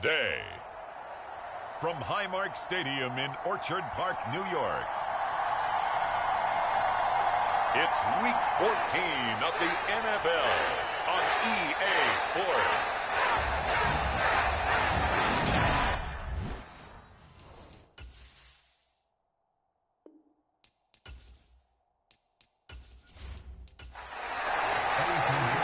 today. From Highmark Stadium in Orchard Park, New York, it's Week 14 of the NFL on EA Sports.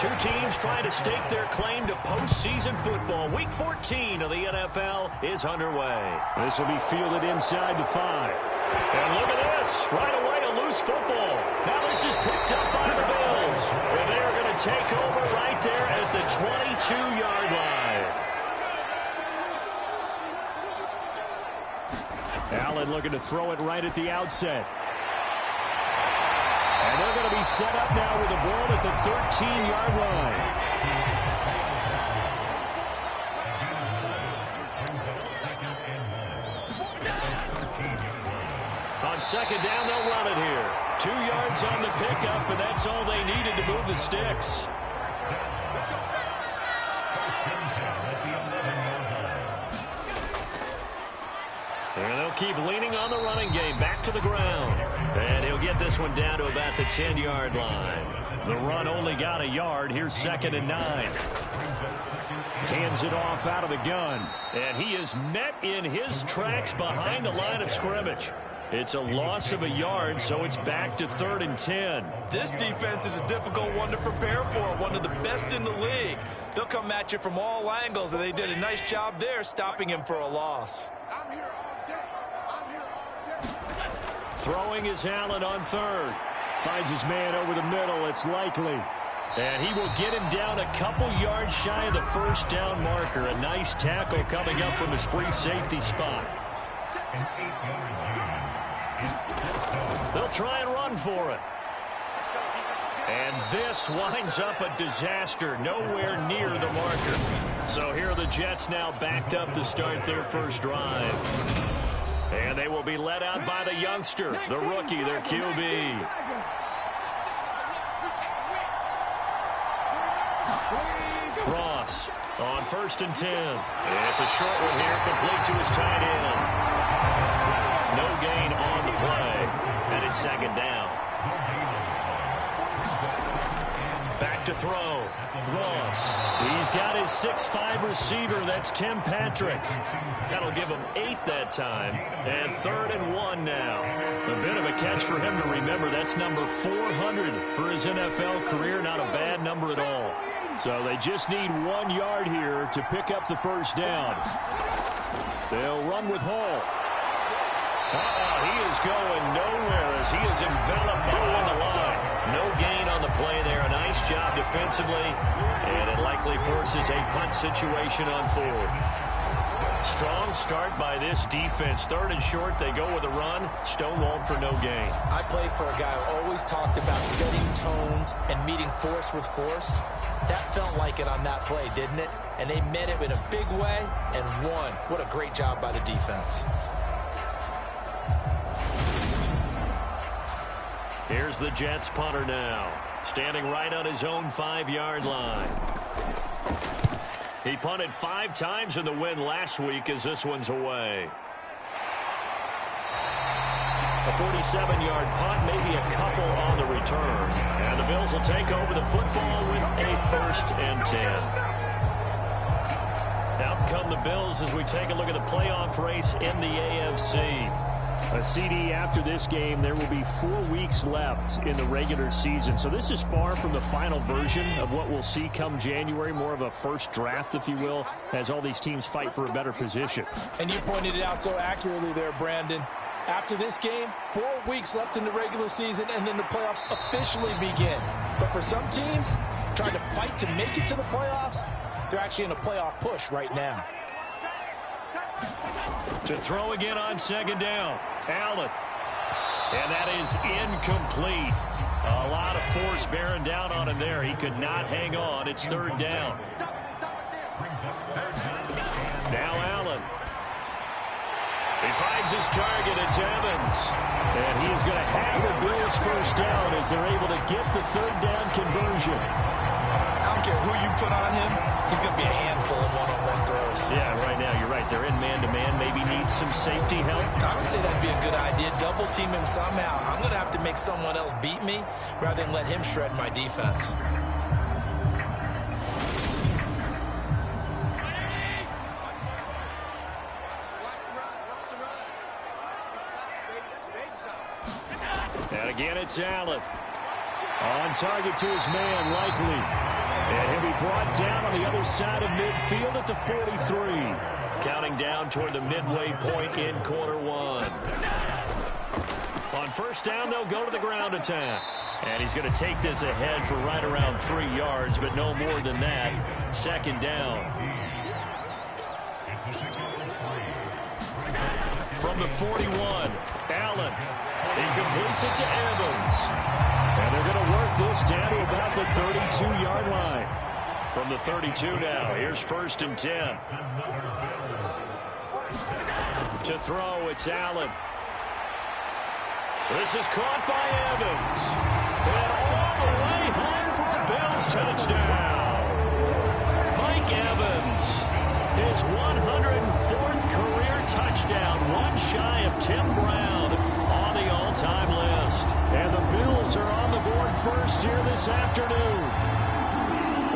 Two teams trying to stake their claim to postseason football. Week 14 of the NFL is underway. This will be fielded inside the 5. And look at this. Right away, a loose football. Now this is picked up by the Bills. And they're going to take over right there at the 22-yard line. Allen looking to throw it right at the outset. And they're going to be set up now with the ball at the 13-yard line. On second down, they'll run it here. 2 yards on the pickup, and that's all they needed to move the sticks. And they'll keep leaning on the running game. Back to the ground. And he'll get this one down to about the 10-yard line. The run only got a yard. Here's 2nd and 9. Hands it off out of the gun. And he is met in his tracks behind the line of scrimmage. It's a loss of a yard, so it's back to 3rd and 10. This defense is a difficult one to prepare for, one of the best in the league. They'll come at you from all angles, and they did a nice job there stopping him for a loss. Throwing is Allen on 3rd. Finds his man over the middle. It's Likely. And he will get him down a couple yards shy of the first down marker. A nice tackle coming up from his free safety spot. They'll try and run for it. And this winds up a disaster. Nowhere near the marker. So here are the Jets now backed up to start their first drive. And they will be led out by the youngster, the rookie, their QB. Ross on 1st and 10. And it's a short one here, complete to his tight end. No gain on the play. And it's 2nd down. Back to throw. Ross. He's got his 6'5" receiver. That's Tim Patrick. That'll give him 8 that time. And 3rd and 1 now. A bit of a catch for him to remember. That's number 400 for his NFL career. Not a bad number at all. So they just need 1 yard here to pick up the first down. They'll run with Hall. He is going nowhere as he is enveloped behind the line. No gain on the play there. A nice job defensively. And it likely forces a punt situation on 4th. Strong start by this defense. 3rd and short, they go with a run. Stonewalled for no gain. I played for a guy who always talked about setting tones and meeting force with force. That felt like it on that play, didn't it? And they met it in a big way and won. What a great job by the defense. Here's the Jets punter now. Standing right on his own 5-yard line. He punted 5 times in the win last week as this one's away. A 47-yard punt, maybe a couple on the return. And the Bills will take over the football with a 1st and 10. Out come the Bills as we take a look at the playoff race in the AFC. A CD after this game, there will be 4 weeks left in the regular season. So this is far from the final version of what we'll see come January, more of a first draft, if you will, as all these teams fight for a better position. And you pointed it out so accurately there, Brandon. After this game, 4 weeks left in the regular season, and then the playoffs officially begin. But for some teams, trying to fight to make it to the playoffs, they're actually in a playoff push right now. To throw again on 2nd down. Allen. And that is incomplete. A lot of force bearing down on him there. He could not hang on. It's 3rd down. Now Allen. He finds his target. It's Evans. And he is going to have the Bills first down as they're able to get the 3rd down conversion. I'm care who you put on him, he's going to be a handful of one-on-one throws. Yeah, right now you're right. They're in man-to-man. Maybe needs some safety help. I would say that'd be a good idea. Double team him somehow. I'm going to have to make someone else beat me rather than let him shred my defense. And again, it's Allen. On target to his man, Likely. And he'll be brought down on the other side of midfield at the 43. Counting down toward the midway point in quarter one. On first down, they'll go to the ground attack. And he's going to take this ahead for right around 3 yards, but no more than that. Second down. From the 41, Allen. He completes it to Evans. And they're going to work this down to about the 32-yard line. From the 32 now, here's 1st and 10. To throw, it's Allen. This is caught by Evans. And all the way home for a Bills touchdown. Mike Evans, his 104th career touchdown, one shy of Tim Brown on the all-time list. And the Bills are on the board first here this afternoon.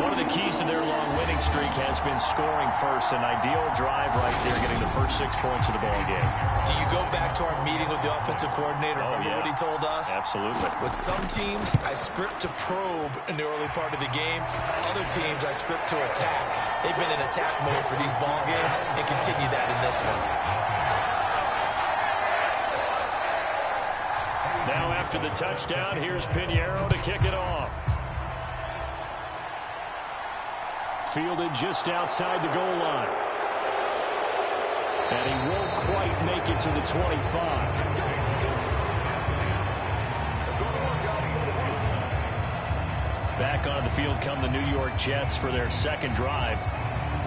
One of the keys to their long winning streak has been scoring first. An ideal drive right there, getting the first 6 points of the ball game. Do you go back to our meeting with the offensive coordinator? Remember what he told us? Absolutely. With some teams, I script to probe in the early part of the game. Other teams, I script to attack. They've been in attack mode for these ball games and continue that in this one. Now after the touchdown, here's Pinheiro to kick it off. Fielded just outside the goal line. And he won't quite make it to the 25. Back on the field come the New York Jets for their second drive.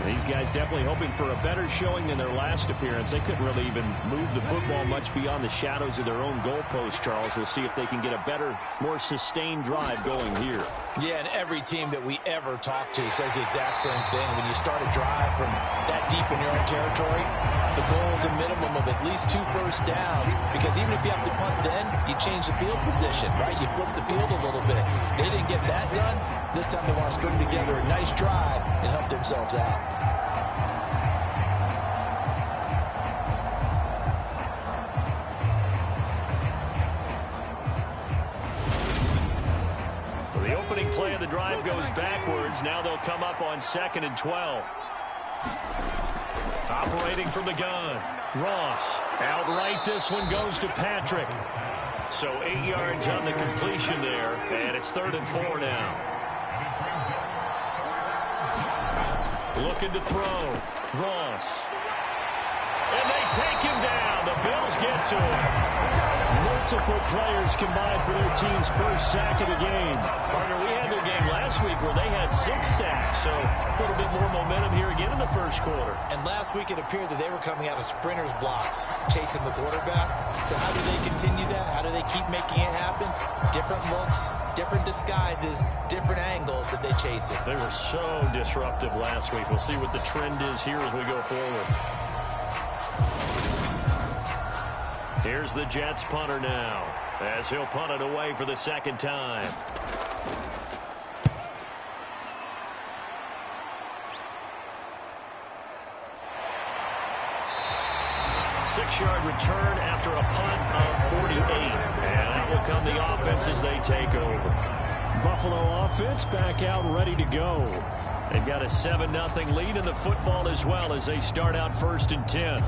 These guys definitely hoping for a better showing than their last appearance. They couldn't really even move the football much beyond the shadows of their own goalpost, Charles. We'll see if they can get a better, more sustained drive going here. Yeah, and every team that we ever talk to says the exact same thing. When you start a drive from that deep in your own territory, the goal is a minimum of at least 2 first downs, because even if you have to punt then, you change the field position, right? You flip the field a little bit. They didn't get that done. This time they want to string together a nice drive and help themselves out. The opening play of the drive goes backwards. Now they'll come up on 2nd and 12. Operating from the gun. Ross. Outright, this one goes to Patrick. So 8 yards on the completion there. And it's 3rd and 4 now. Looking to throw. Ross. And they take him down. The Bills get to him. Multiple players combined for their team's first sack of the game. Partner, we had their game last week where they had 6 sacks, so a little bit more momentum here again in the first quarter. And last week it appeared that they were coming out of sprinters blocks, chasing the quarterback. So how do they continue that? How do they keep making it happen? Different looks, different disguises, different angles that they chase it. They were so disruptive last week. We'll see what the trend is here as we go forward. Here's the Jets punter now, as he'll punt it away for the second time. Six-yard return after a punt of 48. And that will come the offense as they take over. Buffalo offense back out ready to go. They've got a 7-0 lead in the football as well as they start out 1st and 10.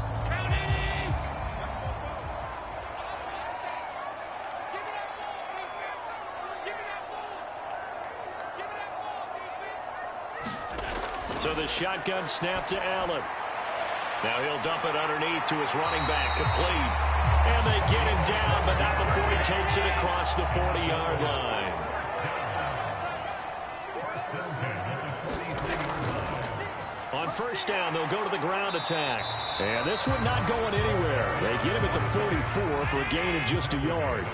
So the shotgun snap to Allen. Now he'll dump it underneath to his running back, complete. And they get him down, but not before he takes it across the 40-yard line. On first down, they'll go to the ground attack. And this one not going anywhere. They get him at the 44 for a gain of just a yard.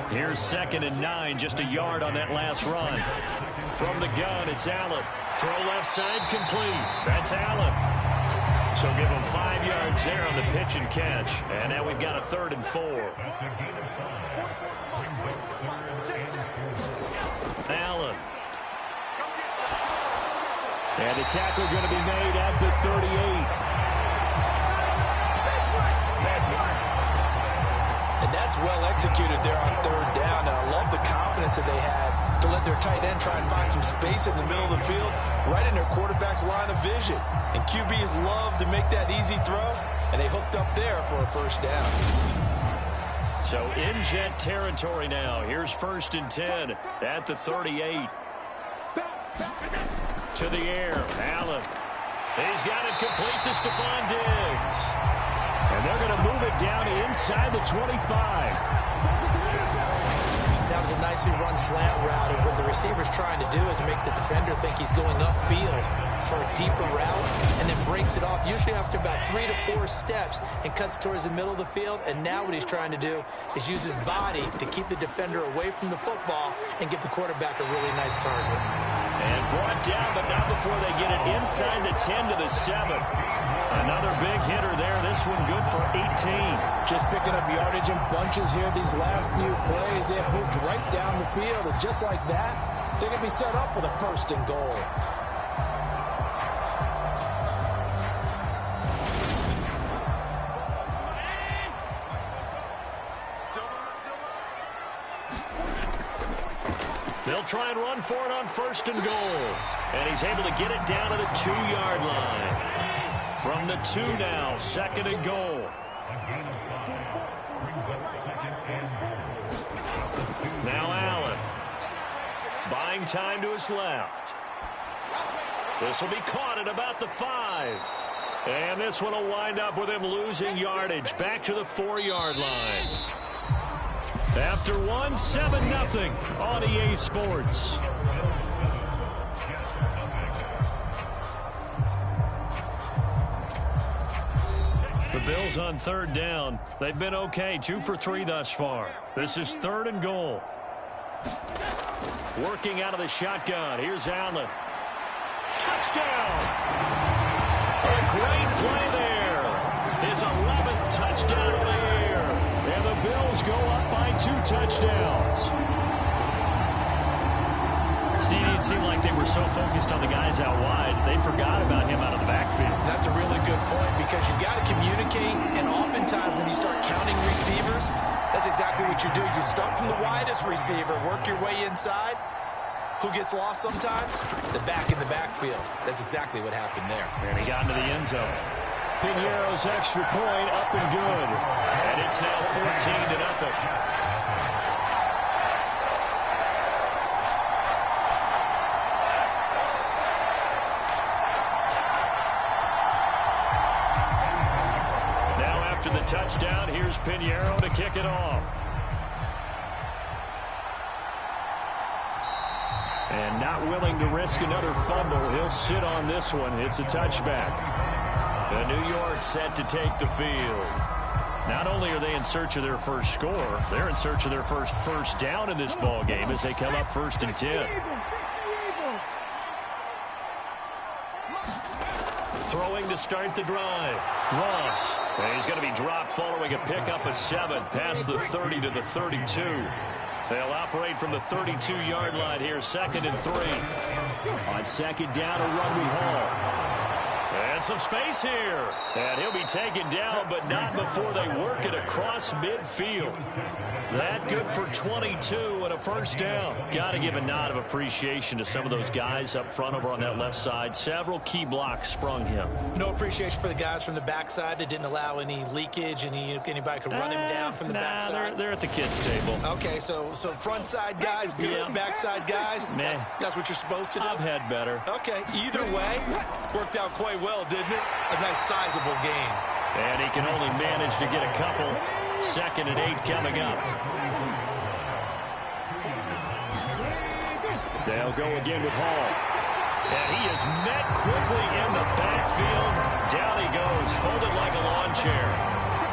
Here's 2nd and 9, just a yard on that last run. From the gun, it's Allen. Throw left side, complete. That's Allen. So give him 5 yards there on the pitch and catch. And now we've got a 3rd and 4. Allen. And the tackle going to be made at the 38. And that's well executed there on 3rd down. And I love the confidence that they had to let their tight end try and find some space in the middle of the field, right in their quarterback's line of vision. And QBs love to make that easy throw, and they hooked up there for a 1st down. So in Jet territory now. Here's 1st and 10 at the 38. To the air, Allen. He's got it complete to Stephon Diggs. And they're going to move it down inside the 25. That was a nicely run slant route, and what the receiver's trying to do is make the defender think he's going upfield for a deeper route, and then breaks it off, usually after about 3 to 4 steps, and cuts towards the middle of the field. And now what he's trying to do is use his body to keep the defender away from the football and give the quarterback a really nice target. And brought down, but not before they get it inside the 10 to the 7. Another big hitter there. This one good for 18. Just picking up yardage in bunches here. These last few plays, they have moved right down the field. And just like that, they're going to be set up with a 1st and goal. They'll try and run for it on 1st and goal. And he's able to get it down to the 2-yard line. From the 2 now, 2nd and goal. Now Allen. Buying time to his left. This will be caught at about the 5. And this one will wind up with him losing yardage back to the 4-yard line. After 1, 7-0 on EA Sports. The Bills on 3rd down. They've been okay, 2 for 3 thus far. This is 3rd and goal. Working out of the shotgun. Here's Allen. Touchdown! A great play there. His 11th touchdown of the year. And the Bills go up by 2 touchdowns. See, it seemed like they were so focused on the guys out wide, they forgot about him out of the backfield. That's a really good point, because you've got to communicate, and oftentimes when you start counting receivers, that's exactly what you do. You start from the widest receiver, work your way inside. Who gets lost sometimes? The back in the backfield. That's exactly what happened there. And he got into the end zone. Pinheiro's extra point up and good. And it's now 14-0. After the touchdown, here's Pinheiro to kick it off. And not willing to risk another fumble, he'll sit on this one. It's a touchback. The New York set to take the field. Not only are they in search of their first score, they're in search of their first down in this ball game as they come up 1st and 10. Throwing to start the drive. Ross. And he's going to be dropped following a pickup of 7 past the 30 to the 32. They'll operate from the 32-yard line here, 2nd and 3. On 2nd down, a run we haul. And some space here. And he'll be taken down, but not before they work it across midfield. That good for 22 and a 1st down. Got to give a nod of appreciation to some of those guys up front over on that left side. Several key blocks sprung him. No appreciation for the guys from the backside that didn't allow any leakage, and anybody could run him down from the backside. They're at the kids' table. Okay, so front side guys good, yeah. Backside guys, meh. That's what you're supposed to do? I've had better. Okay, either way, worked out quite well, didn't it? A nice sizable game. And he can only manage to get a couple. 2nd and 8 coming up. They'll go again with Hall. And he is met quickly in the backfield. Down he goes, folded like a lawn chair.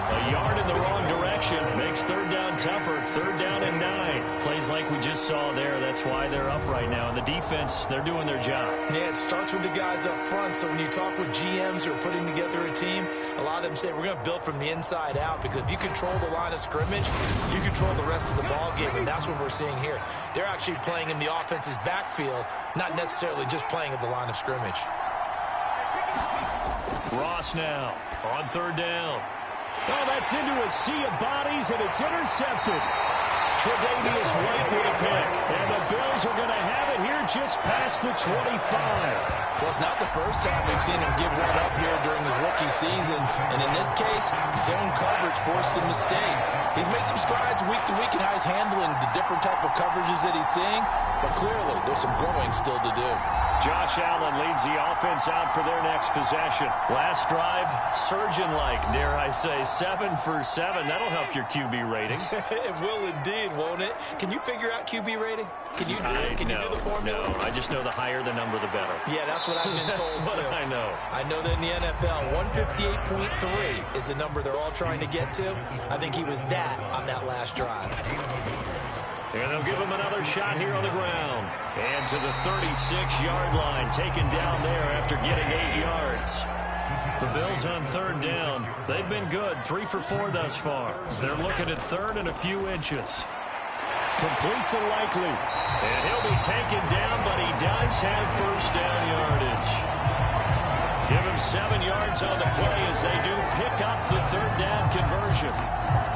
A yard in the wrong direction makes 3rd down tougher. 3rd down and 9. Plays plays like we just saw there. That's why they're up right now. And the defense, they're doing their job. Yeah, it starts with the guys up front. So when you talk with GMs who are putting together a team, a lot of them say we're going to build from the inside out, because if you control the line of scrimmage, you control the rest of the ball game, and that's what we're seeing here. They're actually playing in the offense's backfield, not necessarily just playing at the line of scrimmage. Ross now on third down. Oh, that's into a sea of bodies, and it's intercepted. Tre'Davious White with a pick. And the Bills are going to have it here just past the 25. Well, it's not the first time we've seen him give one up here during his rookie season. And in this case, zone coverage forced the mistake. He's made some strides week to week in how he's handling the different type of coverages that he's seeing. But clearly, there's some growing still to do. Josh Allen leads the offense out for their next possession. Last drive, surgeon-like, dare I say, 7 for 7. That'll help your QB rating. It will indeed, won't it? Can you figure out QB rating? Can you do it? Can you do the formula? No, I just know the higher the number, the better. Yeah, that's what I've been told, That's what too. I know. I know that in the NFL, 158.3 is the number they're all trying to get to. I think he was that on that last drive. And they'll give him another shot here on the ground. And to the 36-yard line, taken down there after getting 8 yards. The Bills on third down. They've been good, 3 for 4 thus far. They're looking at third and a few inches. Complete to Likely. And he'll be taken down, but he does have first down yardage. Give him 7 yards on the play as they do pick up the third down conversion.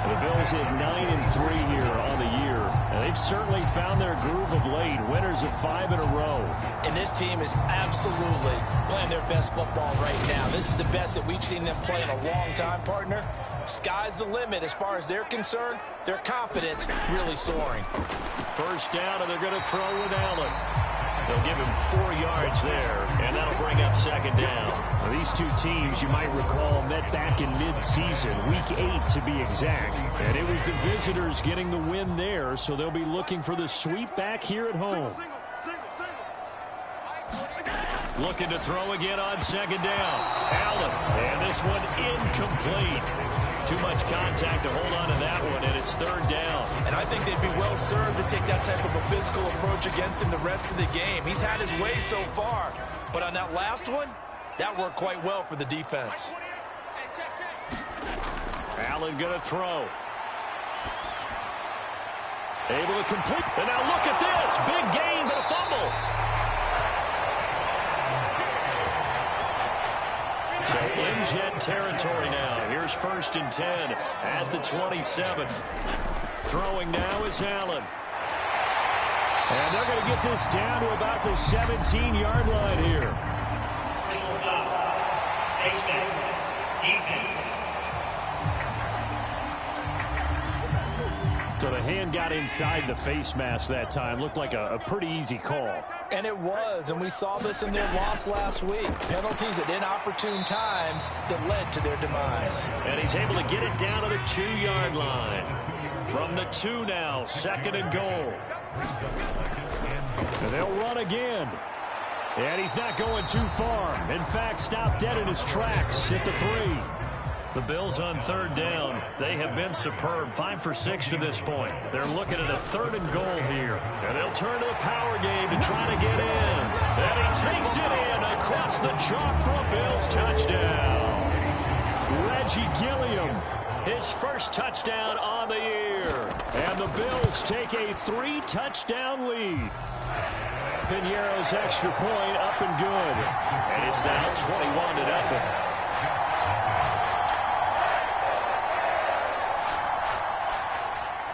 The Bills at 9-3 here on the year. And they've certainly found their groove of late. Winners of 5 in a row. And this team is absolutely playing their best football right now. This is the best that we've seen them play in a long time, partner. Sky's the limit as far as they're concerned. Their confidence really soaring. First down, and they're going to throw with Allen. They'll give him 4 yards there, and that'll bring up second down. Now, these two teams, you might recall, met back in mid-season, week 8 to be exact. And it was the visitors getting the win there, so they'll be looking for the sweep back here at home. Looking to throw again on second down. Allen, and this one incomplete. Too much contact to hold on to that one, and it's third down. And I think they'd be well served to take that type of a physical approach against him the rest of the game. He's had his way so far, but on that last one, that worked quite well for the defense. Allen going to throw. Able to complete. And now look at this. Big gain, but a fumble. So in Jet territory now. Here's first and 10 at the 27. Throwing now is Allen. And they're going to get this down to about the 17-yard line here. So the hand got inside the face mask that time. Looked like a pretty easy call. And it was, and we saw this in their loss last week. Penalties at inopportune times that led to their demise. And he's able to get it down to the 2-yard line. From the 2 now, second and goal. And they'll run again. And he's not going too far. In fact, stopped dead in his tracks at the 3. The Bills on third down. They have been superb. 5 for 6 to this point. They're looking at a third and goal here. And they'll turn to the power game to try to get in. And he takes it in across the chalk for a Bills touchdown. Reggie Gilliam, his first touchdown on the year. And the Bills take a 3-touchdown lead. Piñeiro's extra point up and good. And it's now 21-0.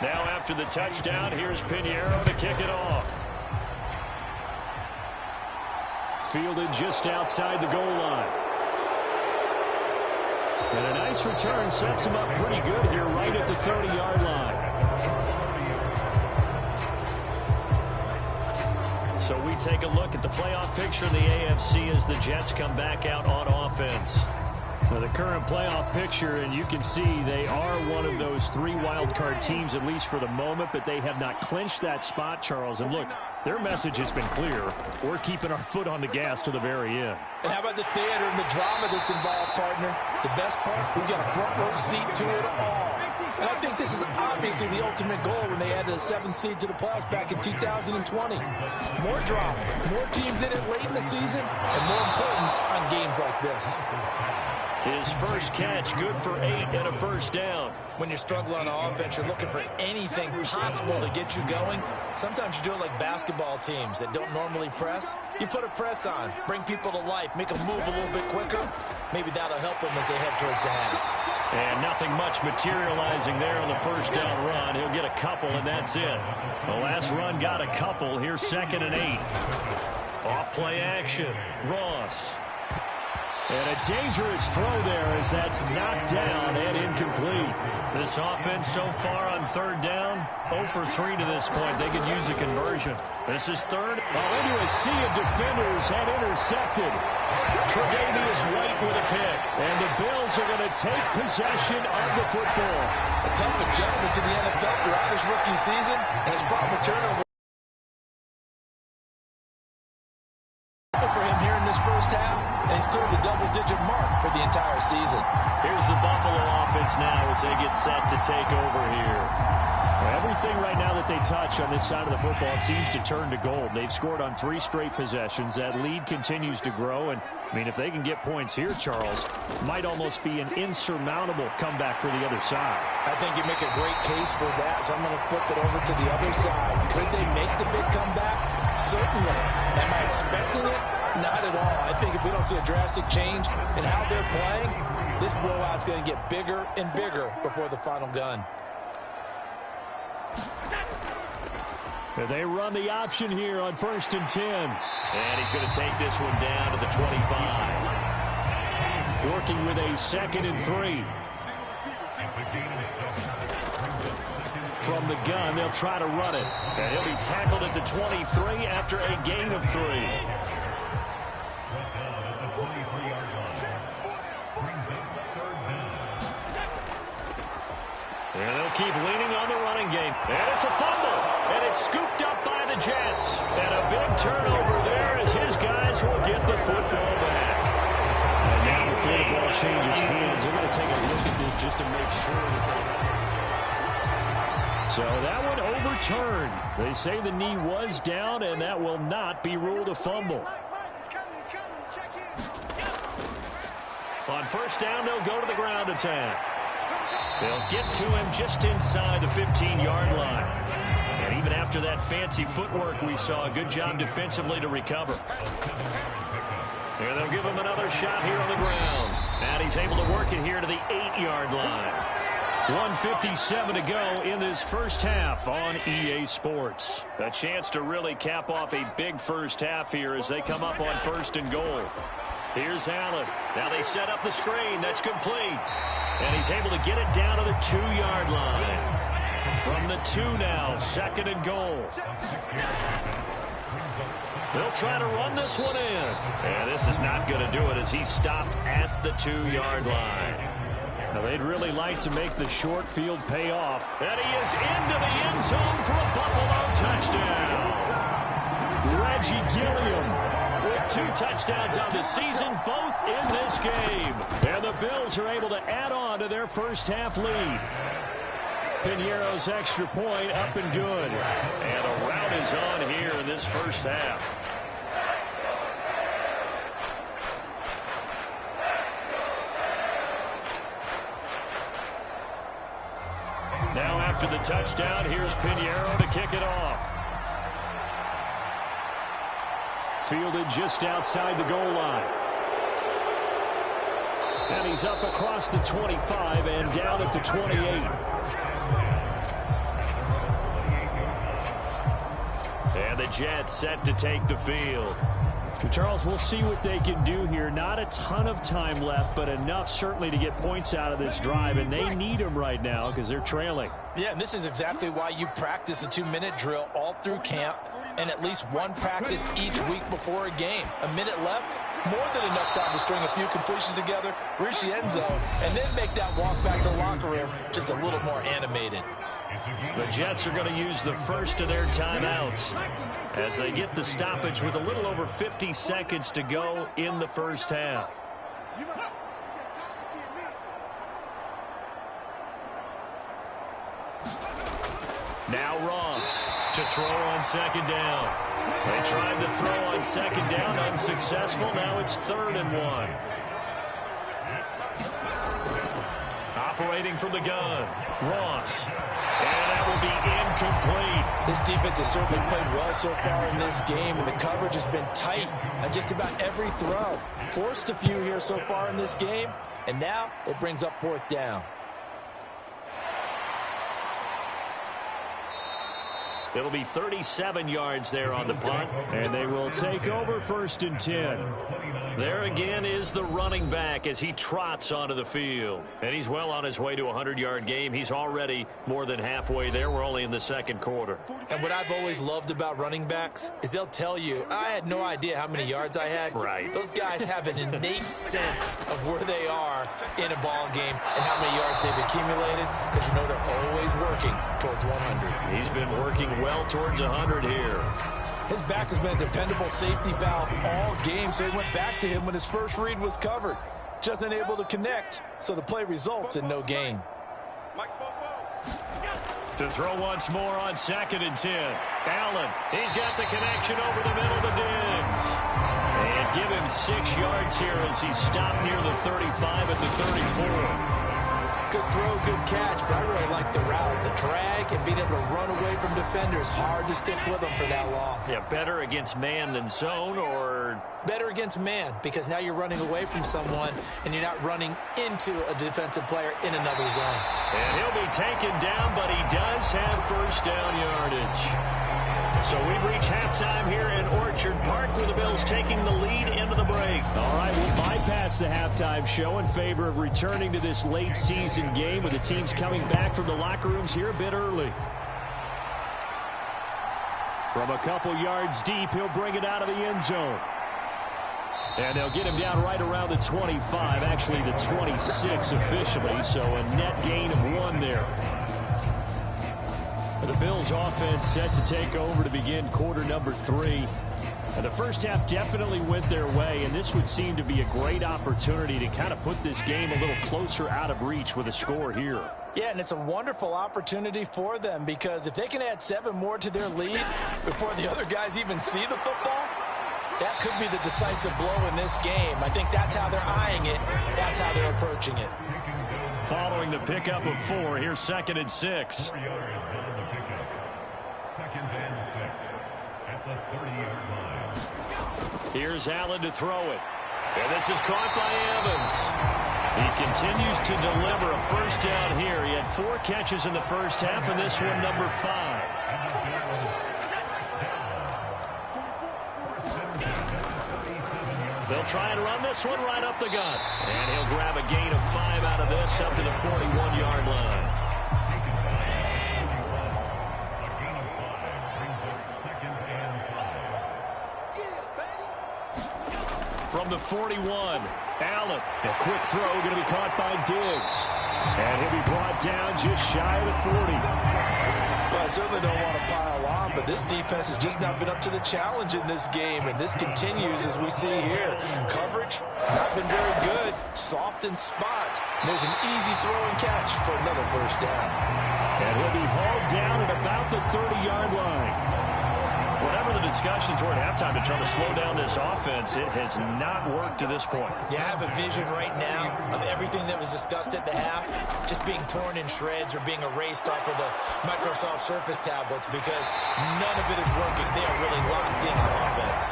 Now after the touchdown, here's Piñeiro to kick it off. Fielded just outside the goal line. And a nice return sets him up pretty good here right at the 30-yard line. So we take a look at the playoff picture in the AFC as the Jets come back out on offense. Now the current playoff picture, and you can see they are one of those 3 wildcard teams, at least for the moment, but they have not clinched that spot, Charles. And look, their message has been clear. We're keeping our foot on the gas to the very end. And how about the theater and the drama that's involved, partner? The best part, we've got a front row seat to it all. And I think this is obviously the ultimate goal when they added a 7th seed to the playoffs back in 2020. More drama, more teams in it late in the season, and more importance on games like this. His first catch, good for 8 and a first down. When you're struggling on offense, you're looking for anything possible to get you going. Sometimes you do it like basketball teams that don't normally press. You put a press on, bring people to life, make them move a little bit quicker. Maybe that'll help them as they head towards the half. And nothing much materializing there on the first down run. He'll get a couple, and that's it. The last run got a couple. Here's 2nd and 8. Off play action. Ross. And a dangerous throw there as that's knocked down and incomplete. This offense so far on 3rd down, 0 for 3 to this point. They could use a conversion. This is 3rd. Into a sea of defenders and intercepted. Tre'Davious White with a pick. And the Bills are going to take possession of the football. A tough adjustment to the NFL throughout his rookie season, and his problem with turnover for him here in this first half, and he's cleared the double-digit mark for the entire season. Here's the Buffalo offense now as they get set to take over here. Everything right now that they touch on this side of the football, it seems to turn to gold. They've scored on 3 straight possessions. That lead continues to grow. And, I mean, if they can get points here, Charles, might almost be an insurmountable comeback for the other side. I think you make a great case for that, so I'm going to flip it over to the other side. Could they make the big comeback? Certainly. Am I expecting it? Not at all. I think if we don't see a drastic change in how they're playing, this blowout's going to get bigger and bigger before the final gun. They run the option here on 1st and 10. And he's going to take this one down to the 25. Working with a 2nd and 3. From the gun, they'll try to run it. And he'll be tackled at the 23 after a gain of 3. And they'll keep leaning on the running game. And it's a fumble. And it's scooped up by the Jets. And a big turnover there as his guys will get the football back. And now before the ball changes hands, they're going to take a look at this just to make sure that they... So that one overturned. They say the knee was down, and that will not be ruled a fumble. On 1st down, they'll go to the ground attack. They'll get to him just inside the 15-yard line. And even after that fancy footwork we saw, a good job defensively to recover. And they'll give him another shot here on the ground. And he's able to work it here to the 8-yard line. 1:57 to go in this first half on EA Sports. A chance to really cap off a big first half here as they come up on 1st and goal. Here's Allen. Now they set up the screen. That's complete. And he's able to get it down to the 2-yard line. From the 2 now, 2nd and goal. They'll try to run this one in. And this is not going to do it as he's stopped at the 2-yard line. Now they'd really like to make the short field pay off. And he is into the end zone for a Buffalo touchdown. Reggie Gilliam with 2 touchdowns on the season, both in this game. And the Bills are able to add on to their first half lead. Piñeiro's extra point up and good. And a rout is on here in this first half. Now after the touchdown, here's Piñeiro to kick it off. Fielded just outside the goal line. And he's up across the 25 and down at the 28. And the Jets set to take the field. Charles, we'll see what they can do here. Not a ton of time left, but enough certainly to get points out of this drive, and they need them right now because they're trailing. Yeah, and this is exactly why you practice a 2-minute drill all through camp and at least one practice each week before a game. A minute left, more than enough time to string a few completions together, reach the end zone, and then make that walk back to the locker room just a little more animated. The Jets are going to use the first of their timeouts as they get the stoppage with a little over 50 seconds to go in the first half. Now Ross to throw on second down. They tried to throw on second down, unsuccessful. Now it's 3rd and 1. Operating from the gun, Ross. And that will be incomplete. This defense has certainly played well so far in this game, and the coverage has been tight on just about every throw. Forced a few here so far in this game, and now it brings up 4th down. It'll be 37 yards there on the punt, and they will take over 1st and 10. There again is the running back as he trots onto the field. And he's well on his way to a 100-yard game. He's already more than halfway there. We're only in the 2nd quarter. And what I've always loved about running backs is they'll tell you, I had no idea how many yards I had. Right. Those guys have an innate sense of where they are in a ball game and how many yards they've accumulated, because you know they're always working towards 100. He's been working well towards 100 here. His back has been a dependable safety valve all game, so he went back to him when his first read was covered. Just unable to connect, so the play results in no gain. To throw once more on 2nd and 10. Allen, he's got the connection over the middle to Diggs. And give him 6 yards here as he stopped near the 35 at the 34. Good throw, good catch, but I really like the route. The drag and being able to run away from defenders, hard to stick with them for that long. Yeah, better against man than zone, or? Better against man, because now you're running away from someone and you're not running into a defensive player in another zone. And he'll be taken down, but he does have 1st down yardage. So we've reached halftime here in Orchard Park with the Bills taking the lead into the break. All right, we'll bypass the halftime show in favor of returning to this late season game with the teams coming back from the locker rooms here a bit early. From a couple yards deep, he'll bring it out of the end zone. And they'll get him down right around the 25, actually the 26 officially, so a net gain of 1 there. The Bills offense set to take over to begin quarter number 3. And the first half definitely went their way, and this would seem to be a great opportunity to kind of put this game a little closer out of reach with a score here. Yeah, and it's a wonderful opportunity for them, because if they can add 7 more to their lead before the other guys even see the football, that could be the decisive blow in this game. I think that's how they're eyeing it. That's how they're approaching it. Following the pickup of 4, here's 2nd and 6. Here's Allen to throw it. And this is caught by Evans. He continues to deliver a 1st down here. He had 4 catches in the first half, and this one number 5. They'll try and run this one right up the gut. And he'll grab a gain of 5 out of this up to the 41-yard line. From the 41, Allen. A quick throw going to be caught by Diggs. And he'll be brought down just shy of the 40. Well, I certainly don't want to pile on, but this defense has just not been up to the challenge in this game, and this continues as we see here. Coverage, not been very good. Soft in spots. There's an easy throw and catch for another 1st down. And he'll be hauled down at about the 30-yard line. Whatever the discussions were at halftime to try to slow down this offense, it has not worked to this point. You have a vision right now of everything that was discussed at the half just being torn in shreds or being erased off of the Microsoft Surface tablets, because none of it is working. They are really locked in on offense.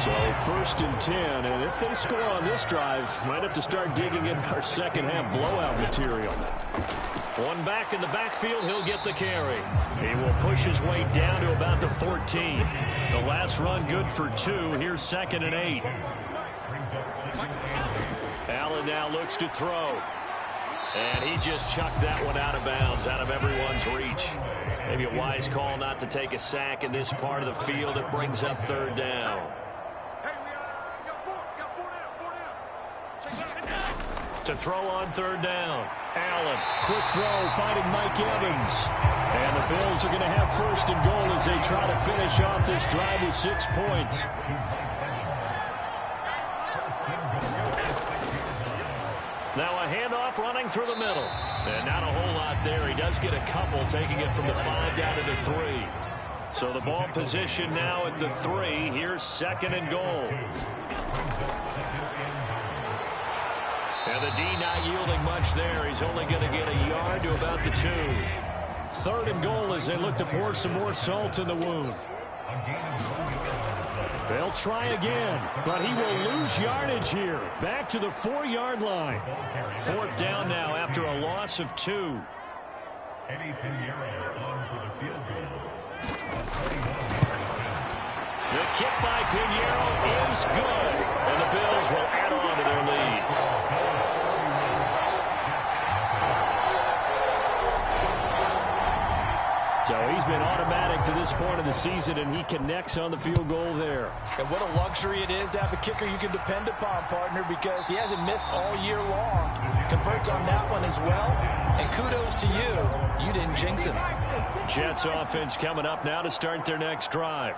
So 1st and 10, and if they score on this drive, might have to start digging in our second half blowout material. One back in the backfield, he'll get the carry. He will push his way down to about the 14. The last run good for 2. Here's 2nd and 8. Allen now looks to throw. And he just chucked that one out of bounds, out of everyone's reach. Maybe a wise call not to take a sack in this part of the field. It brings up 3rd down. To throw on 3rd down. Allen. Quick throw, finding Mike Evans. And the Bills are going to have 1st and goal as they try to finish off this drive with 6 points. Now a handoff fronting through the middle. And not a whole lot there. He does get a couple, taking it from the 5 down to the 3. So the ball position now at the 3. Here's 2nd and goal. And the D not yielding much there. He's only going to get a yard to about the 2. 3rd and goal as they look to pour some more salt in the wound. They'll try again, but he will lose yardage here. Back to the 4-yard line. 4th down now after a loss of 2. The kick by Pinheiro is good, and the Bills will add on to their lead. So he's been automatic to this point of the season, and he connects on the field goal there. And what a luxury it is to have a kicker you can depend upon, partner, because he hasn't missed all year long. Converts on that one as well, and kudos to you. You didn't jinx him. Jets offense coming up now to start their next drive.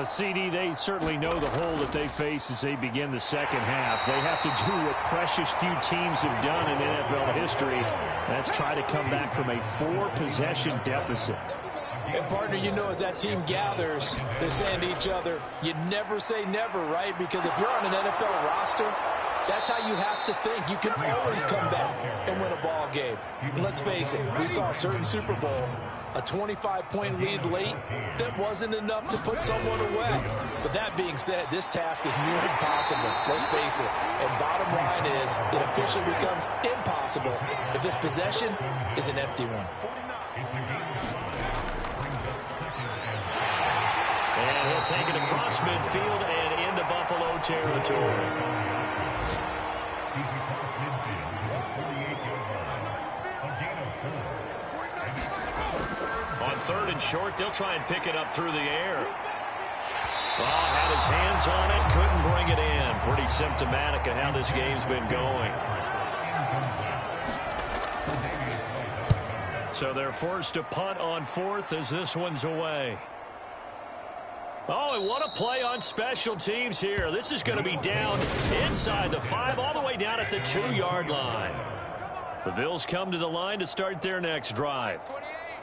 CD, they certainly know the hole that they face as they begin the second half. They have to do what precious few teams have done in NFL history. That's try to come back from a 4-possession deficit. And, partner, you know, as that team gathers, they're saying to each other, you never say never, right? Because if you're on an NFL roster, that's how you have to think. You can always come back and win a ball game. And let's face it, we saw a certain Super Bowl, a 25-point lead late that wasn't enough to put someone away. But that being said, this task is near impossible. Let's face it. And bottom line is, it officially becomes impossible if this possession is an empty one. And he'll take it across midfield and into Buffalo territory. On 3rd and short, they'll try and pick it up through the air. Oh, had his hands on it, couldn't bring it in. Pretty symptomatic of how this game's been going. So they're forced to punt on 4th as this one's away. Oh, and what a play on special teams here. This is going to be down inside the 5, all the way down at the 2-yard line. The Bills come to the line to start their next drive.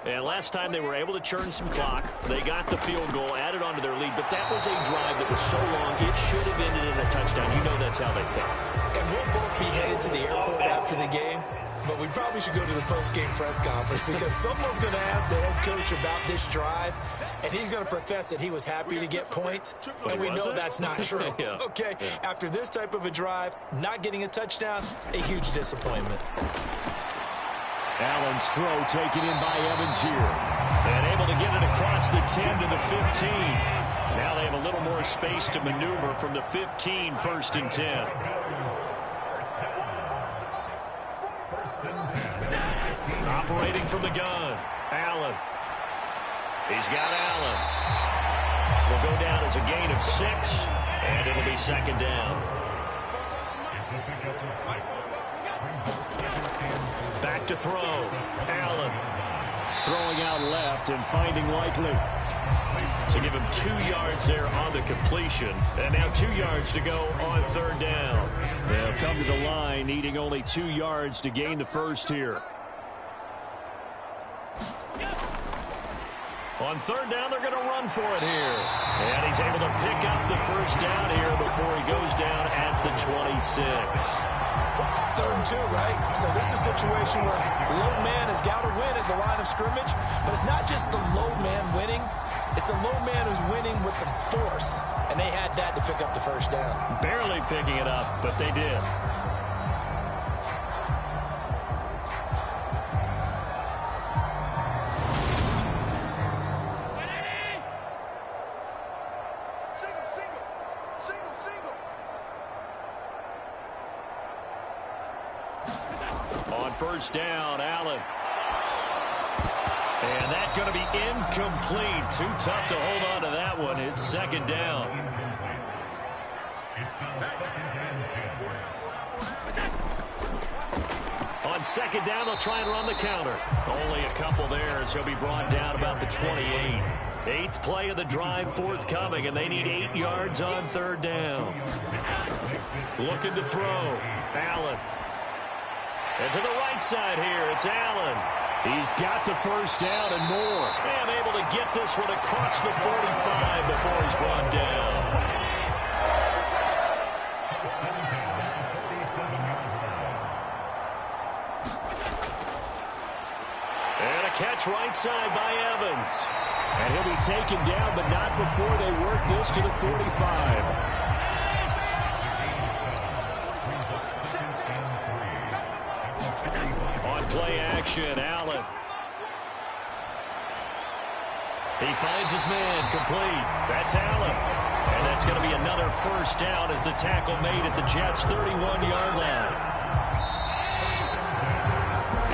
And last time they were able to churn some clock. They got the field goal, added on to their lead. But that was a drive that was so long, it should have ended in a touchdown. You know that's how they felt. And we'll both be headed to the airport after the game. But we probably should go to the post-game press conference because someone's going to ask the head coach about this drive, and he's going to profess that he was happy to get points, and we know that's not true. Yeah. Okay, after this type of a drive, not getting a touchdown, a huge disappointment. Allen's throw taken in by Evans here. And able to get it across the 10 to the 15. Now they have a little more space to maneuver from the 15, 1st and 10. Operating from the gun, Allen. He's got Allen. Will go down as a gain of 6, and it'll be 2nd down. Back to throw, Allen. Throwing out left and finding Likely. So give him 2 yards there on the completion. And now 2 yards to go on 3rd down. They'll come to the line needing only 2 yards to gain the first here. On 3rd down, they're going to run for it here. And he's able to pick up the 1st down here before he goes down at the 26. 3rd and 2, right? So this is a situation where low man has got to win at the line of scrimmage, but it's not just the low man winning. It's the low man who's winning with some force, and they had that to pick up the 1st down. Barely picking it up, but they did. On 1st down, Allen. And that's going to be incomplete. Too tough to hold on to that one. It's 2nd down. On 2nd down, they'll try and run the counter. Only a couple there as he'll be brought down about the 28. 8th play of the drive forthcoming, and they need 8 yards on 3rd down. Looking to throw. Allen. And to the right side here, it's Allen. He's got the first down and more. And able to get this one across the 45 before he's brought down. And a catch right side by Evans. And he'll be taken down, but not before they work this to the 45. Play action, Allen. He finds his man, complete. That's Allen. And that's going to be another first down as the tackle made at the Jets' 31-yard line.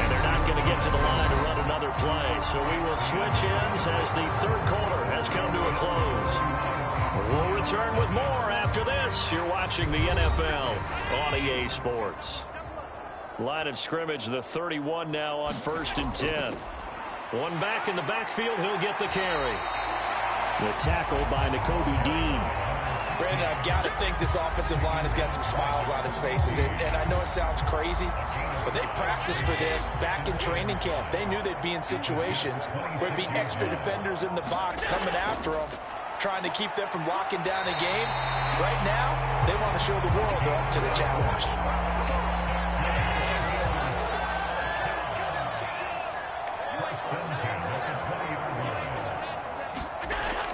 And they're not going to get to the line to run another play, so we will switch ends as the third quarter has come to a close. We'll return with more after this. You're watching the NFL on EA Sports. Line of scrimmage, the 31 now on 1st and 10. One back in the backfield, he'll get the carry. The tackle by Nakobe Dean. Brandon, I've got to think this offensive line has got some smiles on its faces. And I know it sounds crazy, but they practiced for this back in training camp. They knew they'd be in situations where there'd be extra defenders in the box coming after them, trying to keep them from locking down a game. Right now, they want to show the world they're up to the challenge.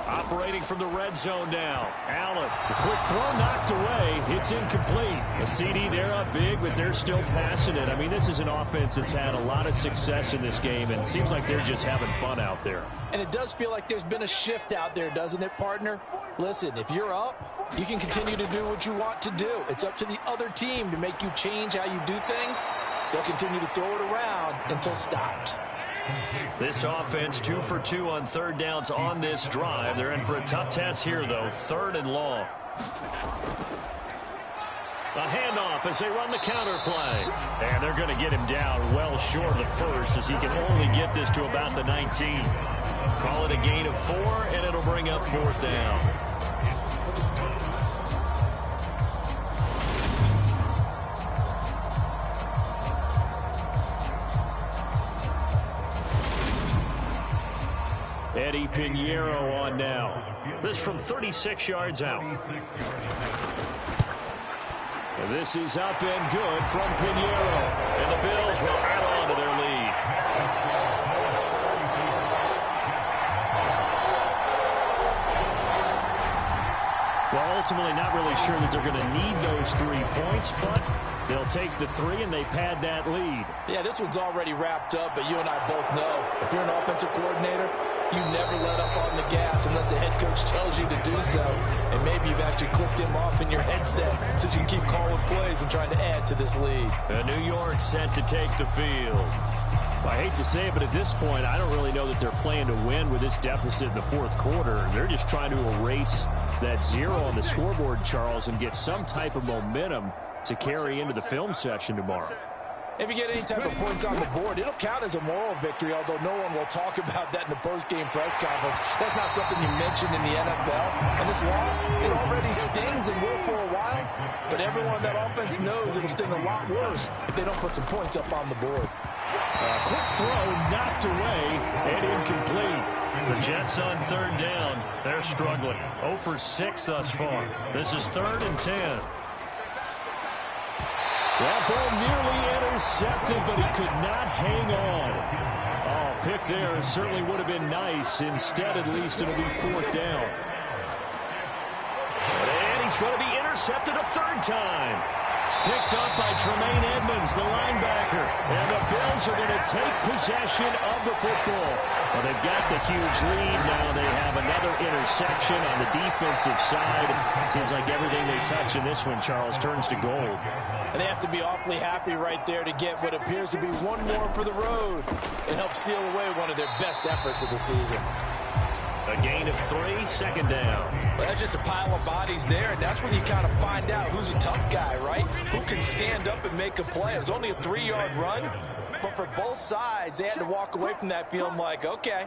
Operating from the red zone now. Allen, the quick throw knocked away. It's incomplete. A CD, they're up big, but they're still passing it. I mean, this is an offense that's had a lot of success in this game, and it seems like they're just having fun out there. And it does feel like there's been a shift out there, doesn't it, partner? Listen, if you're up, you can continue to do what you want to do. It's up to the other team to make you change how you do things. They'll continue to throw it around until stopped. This offense 2 for 2 on third downs on this drive. They're in for a tough test here, though. 3rd and long. A handoff as they run the counter play. And they're going to get him down well short of the first as he can only get this to about the 19. Call it a gain of 4, and it'll bring up 4th down. Eddie Pinheiro on now. This from 36 yards out. And this is up and good from Pinheiro. And the Bills will add on to their lead. Well, ultimately not really sure that they're going to need those 3 points, but they'll take the 3 and they pad that lead. Yeah, this one's already wrapped up, but you and I both know if you're an offensive coordinator, you never let up on the gas unless the head coach tells you to do so. And maybe you've actually clicked him off in your headset so you can keep calling plays and trying to add to this lead. New York set to take the field. Well, I hate to say it, but at this point, I don't really know that they're playing to win with this deficit in the 4th quarter. They're just trying to erase that 0 on the scoreboard, Charles, and get some type of momentum to carry into the film session tomorrow. If you get any type of points on the board, it'll count as a moral victory, although no one will talk about that in the post-game press conference. That's not something you mentioned in the NFL. And this loss, it already stings and will for a while. But everyone on that offense knows it'll sting a lot worse if they don't put some points up on the board. Quick throw knocked away and incomplete. The Jets on 3rd down. They're struggling. 0 for 6 thus far. This is 3rd and 10. That ball nearly intercepted, but he could not hang on. Oh, pick there certainly would have been nice. Instead, at least, it'll be 4th down. And he's going to be intercepted a 3rd time. Picked up by Tremaine Edmonds, the linebacker. And the Bills are going to take possession of the football. Well, they've got the huge lead. Now they have another interception on the defensive side. Seems like everything they touch in this one, Charles, turns to gold. And they have to be awfully happy right there to get what appears to be one more for the road and help seal away one of their best efforts of the season. A gain of 3, 2nd down. Well, that's just a pile of bodies there, and that's when you kind of find out who's a tough guy, right? Who can stand up and make a play. It was only a 3-yard run, but for both sides, they had to walk away from that feeling like, okay,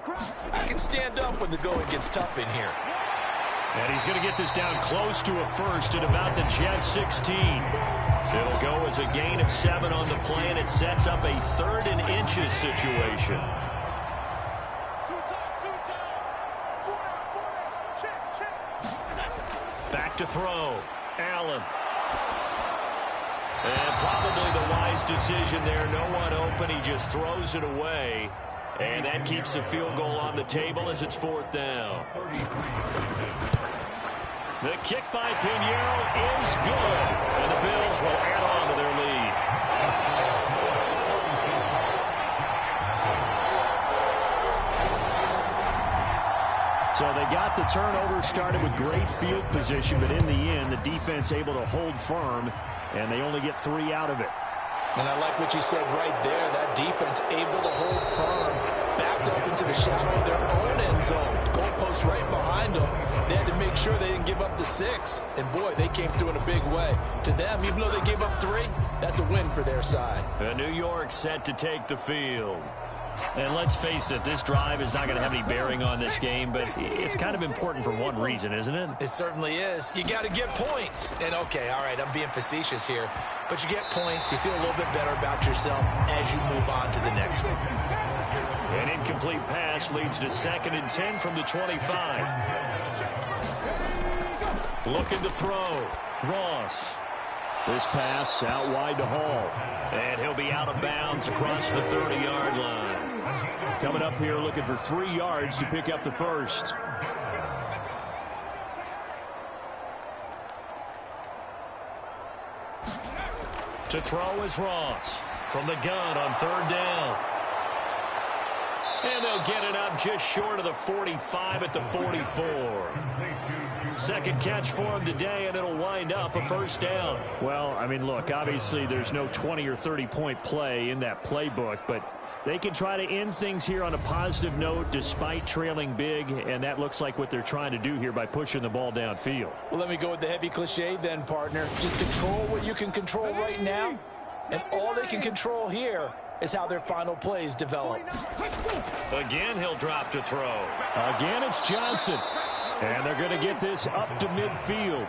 I can stand up when the going gets tough in here. And he's going to get this down close to a first at about the Jets 16. It'll go as a gain of 7 on the play, and it sets up a 3rd and inches situation. Back to throw. Allen. And probably the wise decision there. No one open. He just throws it away. And that keeps the field goal on the table as it's 4th down. The kick by Pinheiro is good. And the Bills will add on to their lead. So they got the turnover started with great field position, but in the end, the defense able to hold firm, and they only get 3 out of it. And I like what you said right there. That defense able to hold firm, backed up into the shadow of their own end zone. Goalpost right behind them. They had to make sure they didn't give up the 6. And, boy, they came through in a big way. To them, even though they gave up 3, that's a win for their side. New York set to take the field. And let's face it, this drive is not going to have any bearing on this game, but it's kind of important for one reason, isn't it? It certainly is. You got to get points. And, okay, all right, I'm being facetious here. But you get points, you feel a little bit better about yourself as you move on to the next one. An incomplete pass leads to 2nd and 10 from the 25. Looking to throw. Ross. This pass out wide to Hall. And he'll be out of bounds across the 30-yard line. Coming up here looking for 3 yards to pick up the first. To throw is Ross from the gun on 3rd down. And they'll get it up just short of the 45 at the 44. Second catch for him today, and it'll wind up a 1st down. Well, I mean, look, obviously there's no 20 or 30-point play in that playbook, but they can try to end things here on a positive note despite trailing big, and that looks like what they're trying to do here by pushing the ball downfield. Well, let me go with the heavy cliche then, partner. Just control what you can control right now, and all they can control here is how their final plays develop. Again, he'll drop to throw. Again, it's Johnson. And they're going to get this up to midfield.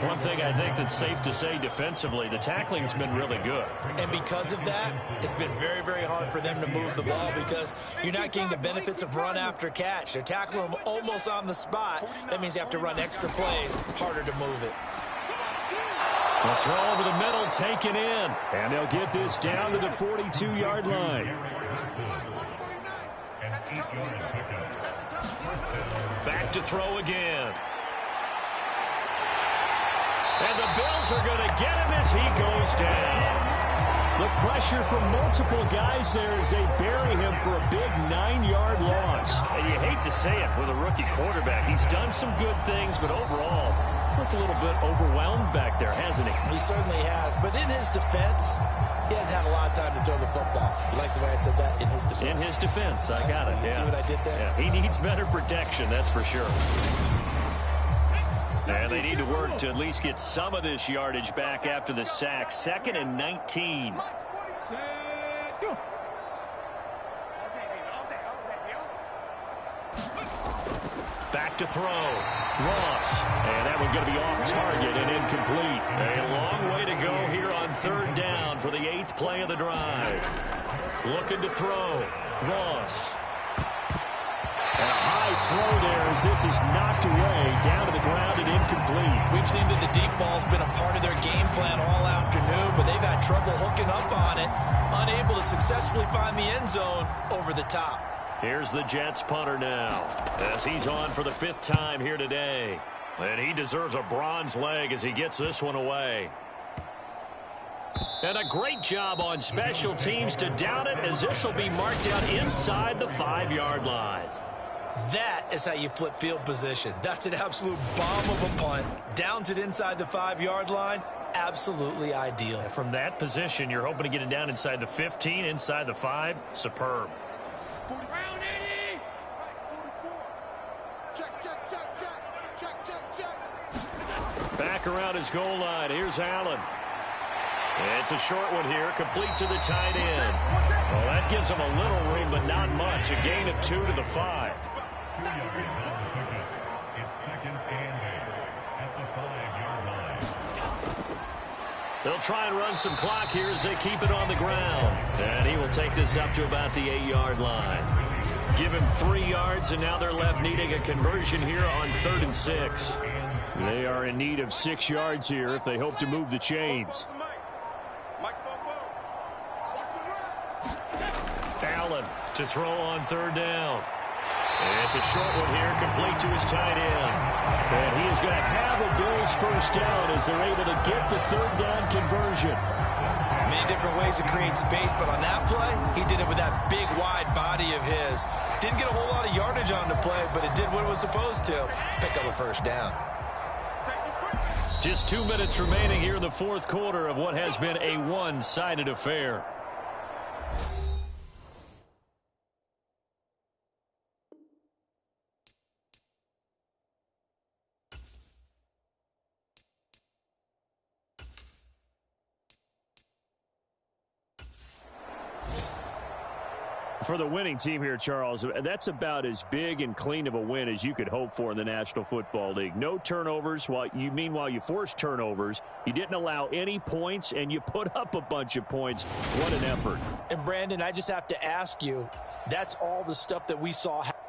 One thing I think that's safe to say defensively, the tackling's been really good. And because of that, it's been very, very hard for them to move the ball because you're not getting the benefits of run after catch. They're tackling them almost on the spot. That means they have to run extra plays, harder to move it. The throw over the middle, taken in. And they'll get this down to the 42-yard line. Back to throw again. And the Bills are going to get him as he goes down. The pressure from multiple guys there as they bury him for a big 9-yard loss. And you hate to say it with a rookie quarterback. He's done some good things, but overall, looked a little bit overwhelmed back there, hasn't he? He certainly has. But in his defense, he hasn't had a lot of time to throw the football. You like the way I said that? In his defense. In his defense. I got it. You see what I did there? Yeah, he needs better protection, that's for sure. And they need to work to at least get some of this yardage back after the sack. 2nd and 19. Back to throw. Ross. And that one's going to be off target and incomplete. A long way to go here on 3rd down for the 8th play of the drive. Looking to throw. Ross. And a high throw there as this is knocked away down to the ground and incomplete. We've seen that the deep ball's been a part of their game plan all afternoon, but they've had trouble hooking up on it, unable to successfully find the end zone over the top. Here's the Jets punter now as he's on for the 5th time here today. And he deserves a bronze leg as he gets this one away. And a great job on special teams to down it as this will be marked out inside the 5-yard line. That is how you flip field position. That's an absolute bomb of a punt. Downs it inside the 5-yard line. Absolutely ideal. From that position, you're hoping to get it down inside the 15, inside the 5. Superb. Back around his goal line. Here's Allen. It's a short one here, complete to the tight end. Well, that gives him a little room, but not much. A gain of 2 to the 5. They'll try and run some clock here as they keep it on the ground. And he will take this up to about the 8-yard line. Give him 3 yards, and now they're left needing a conversion here on 3rd and 6. They are in need of 6 yards here if they hope to move the chains. Allen to throw on 3rd down. And it's a short one here, complete to his tight end. And he is going to have a Bills first down as they're able to get the 3rd down conversion. Many different ways to create space, but on that play, he did it with that big, wide body of his. Didn't get a whole lot of yardage on the play, but it did what it was supposed to. Pick up a first down. Just 2 minutes remaining here in the 4th quarter of what has been a one-sided affair. For the winning team here, Charles, that's about as big and clean of a win as you could hope for in the National Football League. No turnovers. Meanwhile, you forced turnovers. You didn't allow any points, and you put up a bunch of points. What an effort. And, Brandon, I just have to ask you, that's all the stuff that we saw happen